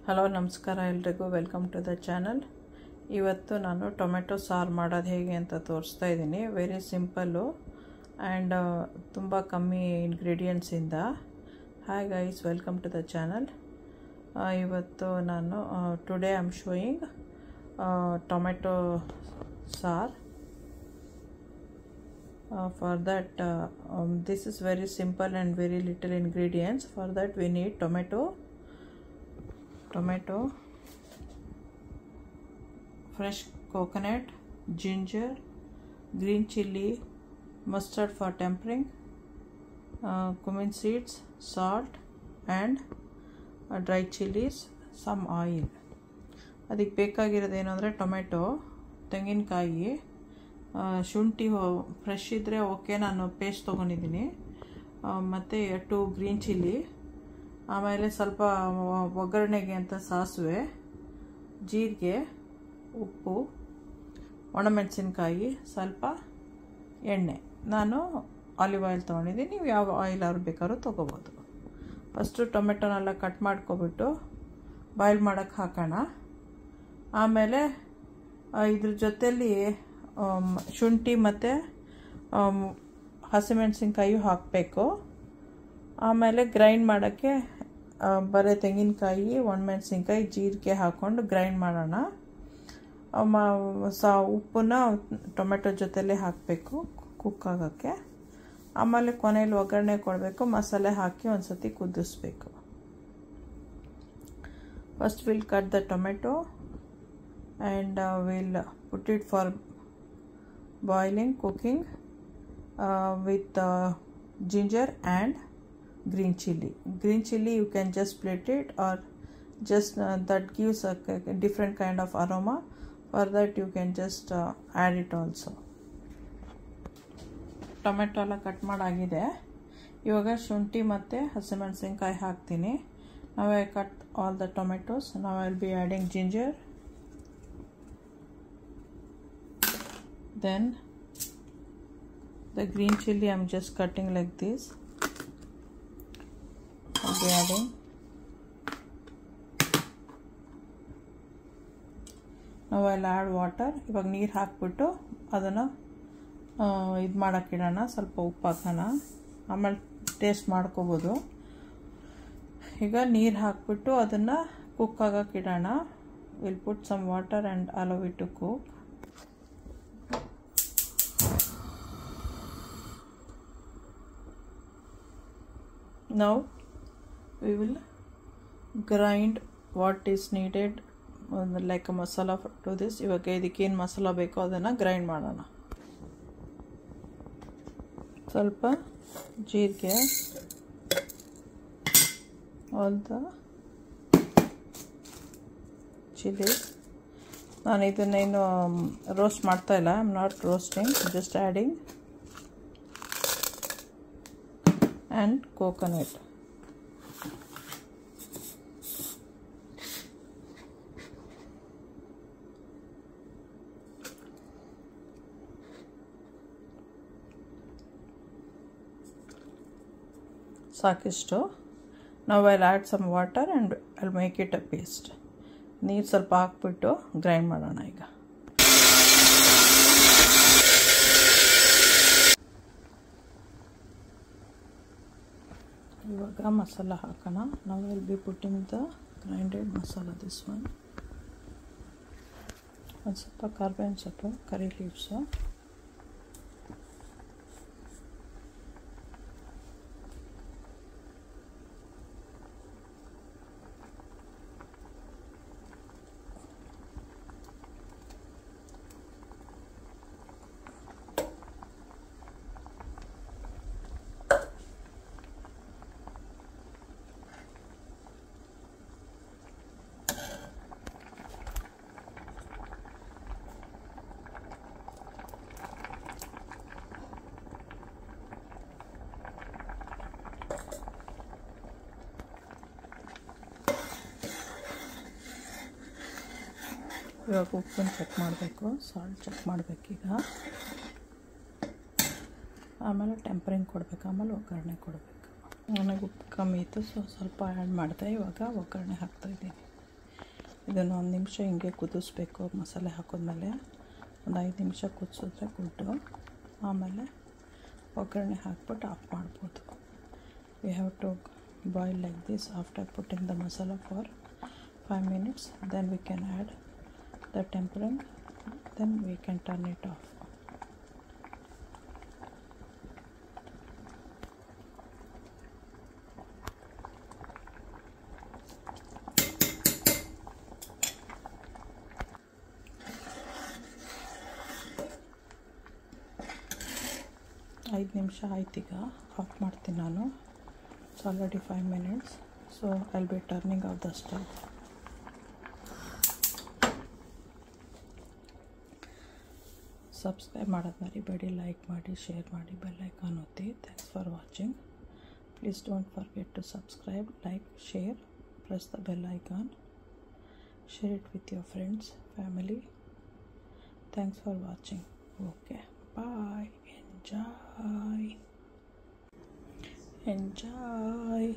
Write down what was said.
Hello ನಮಸ್ಕಾರ ಎಲ್ರಿಗೂ welcome to the channel. ಇವತ್ತು ನಾನು ಟೊಮೆಟೊ ಸಾರು ಮಾಡೋದು ಹೇಗೆ ಅಂತ ತೋರಿಸ್ತಾ ಇದ್ದೀನಿ. ವೆರಿ ಸಿಂಪಲ್ಲು ಆ್ಯಂಡ್ ತುಂಬ ಕಮ್ಮಿ ಇಂಗ್ರೀಡಿಯೆಂಟ್ಸಿಂದ. Hi guys, welcome to the channel. ಇವತ್ತು ನಾನು today I am showing tomato saaru. For that this is very simple and very little ingredients. For that we need tomato, fresh coconut, ginger, green chili, mustard for tempering, cumin seeds, salt and dry chilies, some oil. ಅದಕ್ಕೆ ಬೇಕಾಗಿರೋದೇನು ಅಂದರೆ tomato, ತೆಂಗಿನಕಾಯಿ, ಶುಂಠಿ fresh ಇದ್ದರೆ okay, ನಾನು paste ತೊಗೊಂಡಿದ್ದೀನಿ, ಮತ್ತು 2 green chilli, ಆಮೇಲೆ ಸ್ವಲ್ಪ ಒಗ್ಗರಣೆಗೆ ಅಂತ ಸಾಸಿವೆ, ಜೀರಿಗೆ, ಉಪ್ಪು, ಒಣಮೆಣಸಿನ್ಕಾಯಿ, ಸ್ವಲ್ಪ ಎಣ್ಣೆ. ನಾನು ಆಲಿವ್ ಆಯಿಲ್ ತೊಗೊಂಡಿದ್ದೀನಿ, ನೀವು ಯಾವ ಆಯಿಲ್ ಅವ್ರು ಬೇಕಾದ್ರೂ ತೊಗೋಬೋದು. ಫಸ್ಟು ಟೊಮೆಟೊನೆಲ್ಲ ಕಟ್ ಮಾಡ್ಕೊಬಿಟ್ಟು ಬಾಯ್ಲ್ ಮಾಡೋಕ್ಕೆ ಹಾಕೋಣ. ಆಮೇಲೆ ಇದ್ರ ಜೊತೆಯಲ್ಲಿ ಶುಂಠಿ ಮತ್ತು ಹಸಿಮೆಣಸಿನ್ಕಾಯಿ ಹಾಕಬೇಕು. ಆಮೇಲೆ ಗ್ರೈಂಡ್ ಮಾಡೋಕ್ಕೆ ಬರೀ ತೆಂಗಿನಕಾಯಿ, ಒಣಮೆಣಸಿನ್ಕಾಯಿ, ಜೀರಿಗೆ ಹಾಕ್ಕೊಂಡು ಗ್ರೈಂಡ್ ಮಾಡೋಣ. ಉಪ್ಪನ್ನ ಟೊಮೆಟೊ ಜೊತೆಲೇ ಹಾಕಬೇಕು ಕುಕ್ ಆಗೋಕ್ಕೆ. ಆಮೇಲೆ ಕೊನೆಯಲ್ಲಿ ಒಗ್ಗರಣೆ ಕೊಡಬೇಕು, ಮಸಾಲೆ ಹಾಕಿ ಒಂದು ಸತಿ ಕುದಿಸ್ಬೇಕು. First will cut the tomato and will put it for boiling, cooking with ginger and green chili. Green chili you can just split it, or just that gives a different kind of aroma. For that you can just add it also. Tomato ಎಲ್ಲ cut ಮಾಡಾಗಿದೆ. ಇವಾಗ ಶುಂಠಿ ಮತ್ತು ಹಸಿಮೆಣಸಿನ್ಕಾಯಿ ಹಾಕ್ತೀನಿ. Now I cut all the tomatoes. Now I will be adding ginger, then the green chili I am just cutting like this. I'll be adding. Now I'll add water. ಇವಾಗ ನೀರು ಹಾಕ್ಬಿಟ್ಟು ಅದನ್ನು ಇದು ಮಾಡೋಕ್ಕಿಡೋಣ. ಸ್ವಲ್ಪ ಉಪ್ಪು ಹಾಕೋಣ, ಆಮೇಲೆ ಟೇಸ್ಟ್ ಮಾಡ್ಕೋಬೋದು. ಈಗ ನೀರು ಹಾಕ್ಬಿಟ್ಟು ಅದನ್ನು ಕುಕ್ ಆಗೋಕ್ಕಿಡೋಣ. Will put some water and allow it to cook. Now we will grind what is needed like a masala to this. ಇವಾಗ ಇದಕ್ಕೆ ಏನು ಮಸಾಲ ಬೇಕೋ ಅದನ್ನು ಗ್ರೈಂಡ್ ಮಾಡೋಣ. ಸ್ವಲ್ಪ ಜೀರಿಗೆ, ಆಲ್ ದ ಚಿಲ್ಲಿ. ನಾನು ಇದನ್ನೇನು ರೋಸ್ಟ್ ಮಾಡ್ತಾ ಇಲ್ಲ, I am not roasting, just adding. And coconut. ಸಾಕಿಷ್ಟು. Now I'll add some water and I'll make it a paste. ನೀರು ಸ್ವಲ್ಪ ಹಾಕ್ಬಿಟ್ಟು ಗ್ರೈಂಡ್ ಮಾಡೋಣ. ಈಗ ಇವಾಗ ಮಸಾಲ ಹಾಕೋಣ. ನಾವು will be putting the grinded masala, this one. ಒಂದು ಸ್ವಲ್ಪ ಕಾರ್ಬೇವಿನ ಸೊಪ್ಪು, ಕರಿ ಲೀವ್ಸು, ಇವಾಗ ಉಪ್ಪನ್ನು ಚೆಕ್ ಮಾಡಬೇಕು, ಸಾಲ್ಟ್ ಚೆಕ್ ಮಾಡಬೇಕೀಗ. ಆಮೇಲೆ ಟೆಂಪರಿಂಗ್ ಕೊಡಬೇಕು, ಆಮೇಲೆ ಒಗ್ಗರಣೆ ಕೊಡಬೇಕು. ನನಗೆ ಉಪ್ಪು ಕಮ್ಮಿ ಇತ್ತು, ಸೊ ಸ್ವಲ್ಪ ಆ್ಯಡ್ ಮಾಡಿದೆ. ಇವಾಗ ಒಗ್ಗರಣೆ ಹಾಕ್ತಾಯಿದ್ದೀನಿ. ಇದನ್ನು 1 ನಿಮಿಷ ಹಿಂಗೆ ಕುದಿಸ್ಬೇಕು. ಮಸಾಲೆ ಹಾಕಿದ್ಮೇಲೆ ಒಂದು 5 ನಿಮಿಷ ಕುದಿಸಿದ್ರೆ ಗುಡ್ಡು. ಆಮೇಲೆ ಒಗ್ಗರಣೆ ಹಾಕ್ಬಿಟ್ಟು ಆಫ್ ಮಾಡ್ಬೋದು. We have to boil like this after putting the masala for 5 minutes. Then we can add the tempering. Then we can turn it off. ಐದು ನಿಮಿಷ ಆಯ್ತೀಗ, ಆಫ್ ಮಾಡ್ತೀನಿ ನಾನು. It's already 5 minutes, so I'll be turning off the stove. Subscribe ಮಾಡೋದು ಮರಿಬೇಡಿ, like ಮಾಡಿ, share ಮಾಡಿ, bell icon ಒತ್ತಿ. Thanks for watching. Please don't forget to subscribe, like, share, press the bell icon, share it with your friends, family. Thanks for watching. Okay, bye. Enjoy.